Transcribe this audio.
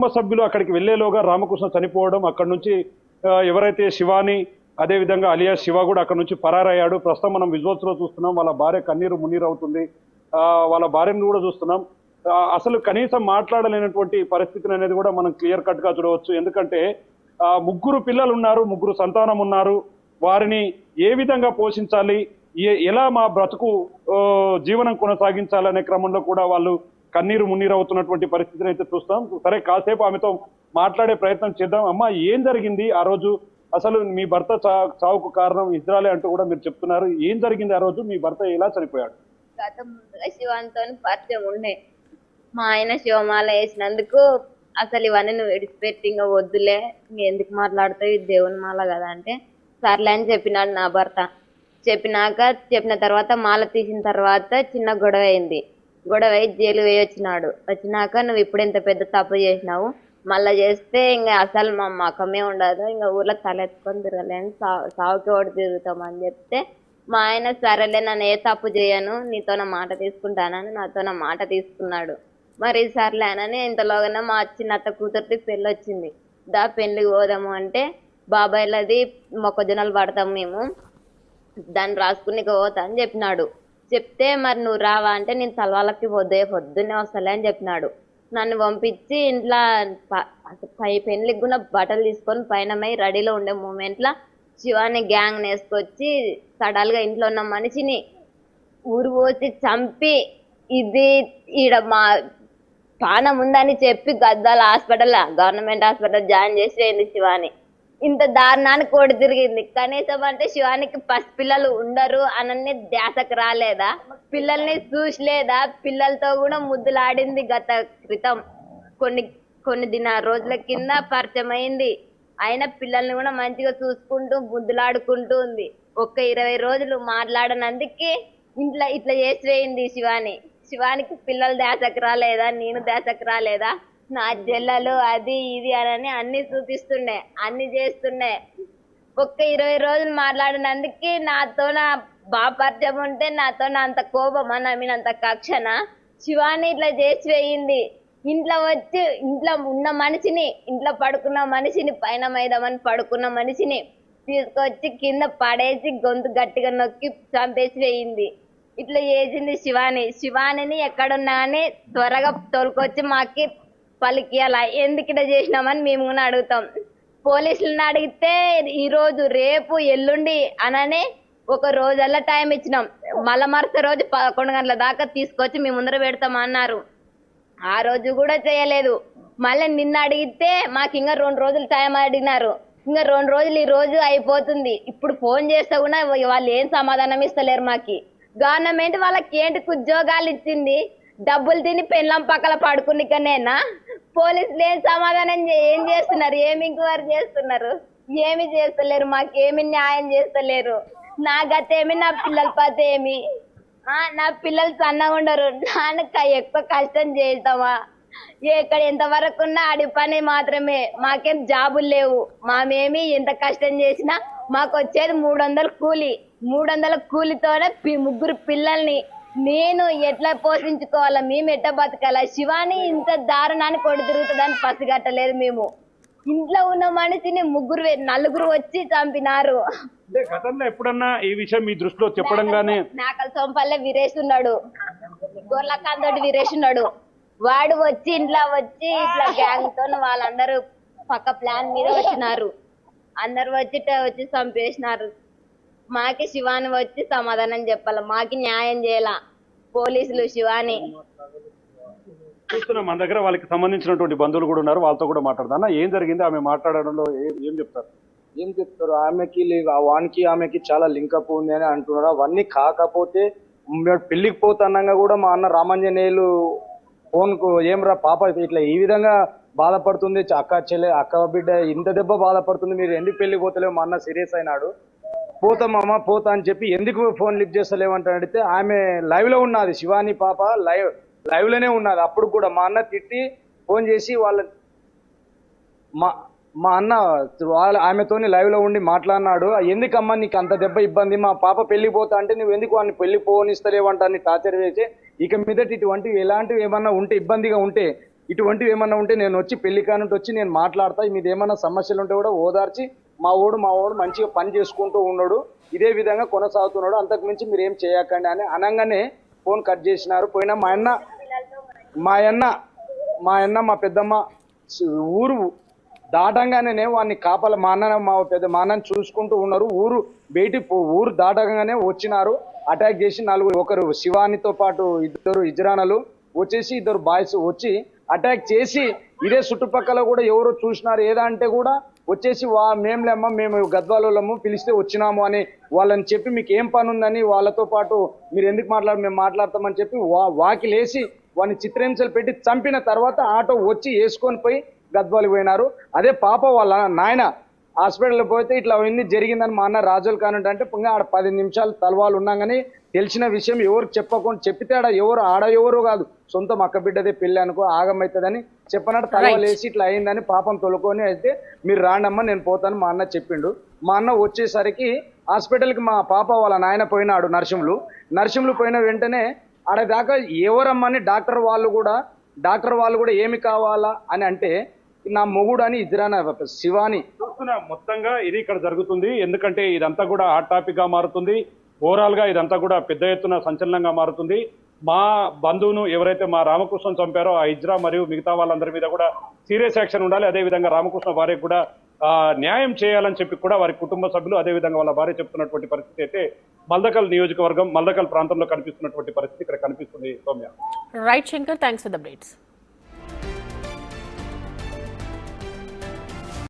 కుటుంబ సభ్యులు అక్కడికి వెళ్లేలోగా రామకృష్ణ చనిపోవడం, అక్కడ నుంచి ఎవరైతే శివాని అదేవిధంగా అలియా శివ కూడా అక్కడ నుంచి పరారయ్యాడు. ప్రస్తుతం మనం విజువల్స్ లో చూస్తున్నాం, వాళ్ళ భార్య కన్నీరు మున్నీరు అవుతుంది. వాళ్ళ భార్యను కూడా చూస్తున్నాం. అసలు కనీసం మాట్లాడలేనటువంటి పరిస్థితిని అనేది కూడా మనం క్లియర్ కట్ గా చూడవచ్చు. ఎందుకంటే ముగ్గురు పిల్లలు ఉన్నారు, ముగ్గురు సంతానం ఉన్నారు. వారిని ఏ విధంగా పోషించాలి, ఎలా మా బ్రతుకు జీవనం కొనసాగించాలనే క్రమంలో కూడా వాళ్ళు కన్నీరు మున్నీరు అవుతున్నటువంటి పరిస్థితిని అయితే చూస్తాం. సరే, కాసేపు ఆమెతో మాట్లాడే ప్రయత్నం చేద్దాం. అమ్మా, ఏం జరిగింది ఆ రోజు? అసలు మీ భర్త చావుకు కారణం ఇజ్రాయలే అంటూ కూడా మీరు చెప్తున్నారు. ఏం జరిగింది ఆ రోజు? మీ భర్త ఎలా చనిపోయాడు? గతం ముందుగా శివంతో పరిచయం ఉండే. మా ఆయన శివమాల వేసినందుకు అసలు ఇవన్నీ నువ్వు విడిచిపెట్టి ఇంకా వద్దులే, ఎందుకు మాట్లాడుతావు, ఇది దేవుని మాల కదా అంటే సర్లే అని చెప్పినాడు నా భర్త. చెప్పిన తర్వాత మాల తీసిన తర్వాత చిన్న గొడవ అయింది. గొడవ అయి జైలు వచ్చినాడు. వచ్చినాక నువ్వు ఇప్పుడు ఇంత పెద్ద తప్పు చేసినావు, మళ్ళా చేస్తే ఇంకా అసలు మా మకమే ఉండదు, ఇంకా ఊర్లో తలెత్తుకొని తిరగలేని సావుకి ఓడి తిరుగుతామని చెప్తే మా ఆయన సరేలే, నన్ను ఏ తప్పు చేయను, నీతో నా మాట తీసుకుంటానని నాతో నా మాట తీసుకున్నాడు. మరి సర్లేనని ఇంతలోగానే మా చిన్నత్త కూతురికి పెళ్ళి వచ్చింది. పెళ్లికి పోదాము అంటే బాబాయ్లది మొక్కజొన్నలు పడతాము మేము, దాన్ని రాసుకుని పోతా అని చెప్పినాడు. చెప్తే మరి నువ్వు రావా అంటే నేను తలవాళ్ళకి పొద్దున్నే వస్తలే అని చెప్పినాడు. నన్ను పంపించి ఇంట్లో పెళ్లికి కూడా బట్టలు తీసుకొని పైన రెడీలో ఉండే మూమెంట్లో శివాని గ్యాంగ్ వేసుకొచ్చి సడల్గా ఇంట్లో ఉన్న మనిషిని ఊరు పోసి చంపి ఇది ఈడ మా పానం ఉందని చెప్పి Gadwal hospital, government hospital join చేసి శివాని. ఇంత దారుణానికి కోడి తిరిగింది. కనీసం అంటే శివానికి పసిపిల్లలు ఉండరు అనని ధ్యాసకు రాలేదా? పిల్లల్ని చూసలేదా? పిల్లలతో కూడా ముద్దులాడింది గత క్రితం కొన్ని రోజుల కింద పరిచయం అయింది. అయినా పిల్లల్ని కూడా మంచిగా చూసుకుంటూ ముద్దులాడుకుంటూ ఉంది. 20 రోజులు మాట్లాడనందుకే ఇట్లా చేసి వేయింది శివానికి పిల్లలు ధ్యాసకు రాలేదా? నేను ధ్యాసకు రాలేదా? నా జల్లలు అది ఇది అని అన్ని చూపిస్తుండే, అన్ని చేస్తుండే. 20 రోజులు మాట్లాడినందుకు నాతో నా పరిచయం ఉంటే నాతో అంత కోపమా, నా మీద అంత కక్షణ? శివాని ఇట్లా చేసి వేయింది. ఇంట్లో వచ్చి ఇంట్లో ఉన్న మనిషిని, ఇంట్లో పడుకున్న మనిషిని, పైన మైదామని పడుకున్న మనిషిని తీసుకొచ్చి కింద పడేసి గొంతు గట్టిగా నొక్కి చంపేసి వేయింది. ఇట్లా చేసింది శివానిని ఎక్కడున్నా అని త్వరగా తోలుకొచ్చి మాకి పలికియాల. ఎందుకు ఇట్లా చేసినామని మేము కూడా అడుగుతాం. పోలీసులను అడిగితే ఈ రోజు రేపు ఎల్లుండి అననే ఒక రోజల్లా టైం ఇచ్చినాం. మళ్ళా మరుసటి రోజు 11 గంటల దాకా తీసుకొచ్చి మేము ముందర పెడతామన్నారు. ఆ రోజు కూడా చేయలేదు. మళ్ళీ నిన్న అడిగితే మాకు ఇంకా 2 రోజులు టైం అడిగినారు. ఇంకా 2 రోజులు ఈ రోజు అయిపోతుంది. ఇప్పుడు ఫోన్ చేస్తే కూడా వాళ్ళు ఏం సమాధానం ఇస్తలేరు. మాకి గవర్నమెంట్ వాళ్ళకి ఏంటి ఉద్యోగాలు ఇచ్చింది? డబ్బులు తిని పెళ్ళం పక్కల పడుకునికనేనా? పోలీసులు ఏం సమాధానం ఏం చేస్తున్నారు? ఏమి ఎంక్వైరీ చేస్తున్నారు? ఏమి చేస్తలేరు. మాకేమి న్యాయం చేస్తలేరు. నా గతేమి, నా పిల్లల పత ఏమి? నా పిల్లలు సన్నగా ఉండరు, నాన్నక ఎక్కువ కష్టం చేస్తామా? ఎక్కడ ఎంతవరకు ఉన్నా అడి పని మాత్రమే. మాకేం జాబులు లేవు. మామేమి ఎంత కష్టం చేసినా మాకు వచ్చేది 300 కూలి. 300 కూలితోనే 3 పిల్లల్ని నేను ఎట్లా పోషించుకోవాలా? మేము ఎట్లా బతకాలా? శివాని ఇంత దారుణాన్ని కొడు తిరుగుతుందని పసిగట్టలేదు మేము. ఇంట్లో ఉన్న మనిషిని 4 వచ్చి చంపినారు. గతంలో ఎప్పుడన్నా ఈ విషయం మీ దృష్టిలో చెప్పడం గానీ? నాకల్ సోంపల్లె వీరేష్ ఉన్నాడు, గొర్లకాంతోటి వీరేష్ ఉన్నాడు. వాడు వచ్చి ఇంట్లో వచ్చి ఇట్లా గ్యాంగ్ తో వాళ్ళందరూ పక్క ప్లాన్ మీద వచ్చినారు. అందరు వచ్చి చంపేసినారు. మాకి శివాని వచ్చి సమాధానం చెప్పాల, మాకి న్యాయం చేయాల పోలీసులు. శివాని చూస్తున్నాం, మన దగ్గర వాళ్ళకి సంబంధించినటువంటి బంధువులు కూడా ఉన్నారు, వాళ్ళతో కూడా మాట్లాడదాం. ఏం జరిగింది? ఆమె మాట్లాడడంలో ఏం చెప్తారు? ఆమెకి వానికి ఆమెకి చాలా లింకప్ ఉంది అని అంటున్నారు. అవన్నీ కాకపోతే పెళ్లికి పోతానంగా కూడా మా అన్న రామాంజనేయులు ఫోన్ కు ఏమ్రా పాప ఇట్లా ఈ విధంగా బాధపడుతుంది, అక్క బిడ్డ ఇంత దెబ్బ బాధపడుతుంది, మీరు ఎందుకు పెళ్లికి పోతలేవు? మా అన్న సీరియస్ అయినాడు. పోతామమ్మా పోతా అని చెప్పి ఎందుకు ఫోన్ లిఫ్ట్ చేస్తలేమంటే అడిగితే ఆమె లైవ్ లో ఉన్నది. శివాని పాప లైవ్ లోనే ఉన్నది. అప్పుడు కూడా మా అన్న తిట్టి ఫోన్ చేసి మా అన్న ఆమెతోని లైవ్ లో ఉండి మాట్లాడినాడు. ఎందుకమ్మా నీకు అంత దెబ్బ ఇబ్బంది? మా పాప పెళ్లికి పోతా అంటే నువ్వు ఎందుకు వాడిని పెళ్లి పోనిస్తలేవంట అని టార్చర్ వేసి ఇక మీదటి ఇటువంటివి ఎలాంటివి ఏమన్నా ఉంటే ఇబ్బందిగా ఉంటే ఇటువంటివి ఏమన్నా ఉంటే నేను వచ్చి పెళ్లి కానుంటి వచ్చి నేను మాట్లాడతా, మీది ఏమన్నా సమస్యలు ఉంటే కూడా ఓదార్చి మా ఓడు మంచిగా పని చేసుకుంటూ ఉన్నాడు, ఇదే విధంగా కొనసాగుతున్నాడు, అంతకు మించి మీరు ఏం చేయకండి అని అనగానే ఫోన్ కట్ చేసినారు. పోయినా మా అన్న మా పెద్దమ్మ ఊరు దాటంగానే వాడిని కాపల మా అన్నని చూసుకుంటూ ఉన్నారు. ఊరు దాటంగానే వచ్చినారు, అటాక్ చేసి ఒకరు శివానితో పాటు ఇద్దరు ఇజ్రానలు వచ్చేసి ఇద్దరు బాయ్స్ వచ్చి అటాక్ చేసి ఇదే చుట్టుపక్కల కూడా ఎవరో చూసినారు ఏదా అంటే కూడా వచ్చేసి మేములేమ్మ మేము గద్వాలము పిలిస్తే వచ్చినాము అని వాళ్ళని చెప్పి మీకు ఏం పని ఉందని వాళ్ళతో పాటు మీరు ఎందుకు మేము మాట్లాడతామని చెప్పి వాకిలేసి వాడిని చిత్రహింసలు పెట్టి చంపిన తర్వాత ఆటో వచ్చి వేసుకొని పోయి గద్వాలకు పోయినారు. అదే పాప వాళ్ళ నాయన హాస్పిటల్కి పోతే ఇట్లా అవన్నీ జరిగిందని మా అన్న రాజుల్ కానుంటే అంటే ఆడ 10 నిమిషాలు తలవాళ్ళు ఉన్నాం కానీ తెలిసిన విషయం ఎవరికి చెప్పకుండా చెప్పితే ఎవరు కాదు సొంతం అక్క బిడ్డదే పెళ్ళి అనుకో ఆగమవుతుందని చెప్పనట్టు తలవాళ్ళు వేసి ఇట్లా అయిందని పాపం తొలుకొని అయితే మీరు రాండమ్మా నేను పోతాను మా అన్న చెప్పిండు. మా అన్న వచ్చేసరికి హాస్పిటల్కి మా పాప వాళ్ళ నాయన పోయినాడు నర్సింహులు పోయిన వెంటనే ఆడదాకా ఎవరమ్మని డాక్టర్ వాళ్ళు కూడా ఏమి కావాలా అని అంటే నా మొగుడు అని ఇద్దరాన శివాని చూస్తున్నా. మొత్తంగా ఇది ఇక్కడ జరుగుతుంది, ఎందుకంటే ఇదంతా కూడా హాట్ టాపిక్ గా మారుతుంది. ఓవరాల్ గా ఇదంతా కూడా పెద్ద ఎత్తున సంచలనంగా మారుతుంది. మా బంధువును ఎవరైతే మా రామకృష్ణ చంపారో ఆ ఇజ్రా మరియు మిగతా వాళ్ళందరి మీద కూడా సీరియస్ యాక్షన్ ఉండాలి. అదేవిధంగా రామకృష్ణ భార్యకు కూడా న్యాయం చేయాలని చెప్పి కూడా వారి కుటుంబ సభ్యులు అదేవిధంగా వాళ్ళ భార్య చెప్తున్నటువంటి పరిస్థితి అయితే మల్దకల్ నియోజకవర్గం మల్దకల్ ప్రాంతంలో కనిపిస్తున్నటువంటి పరిస్థితి ఇక్కడ కనిపిస్తుంది. Soumya. Right Shankar, thanks for the updates.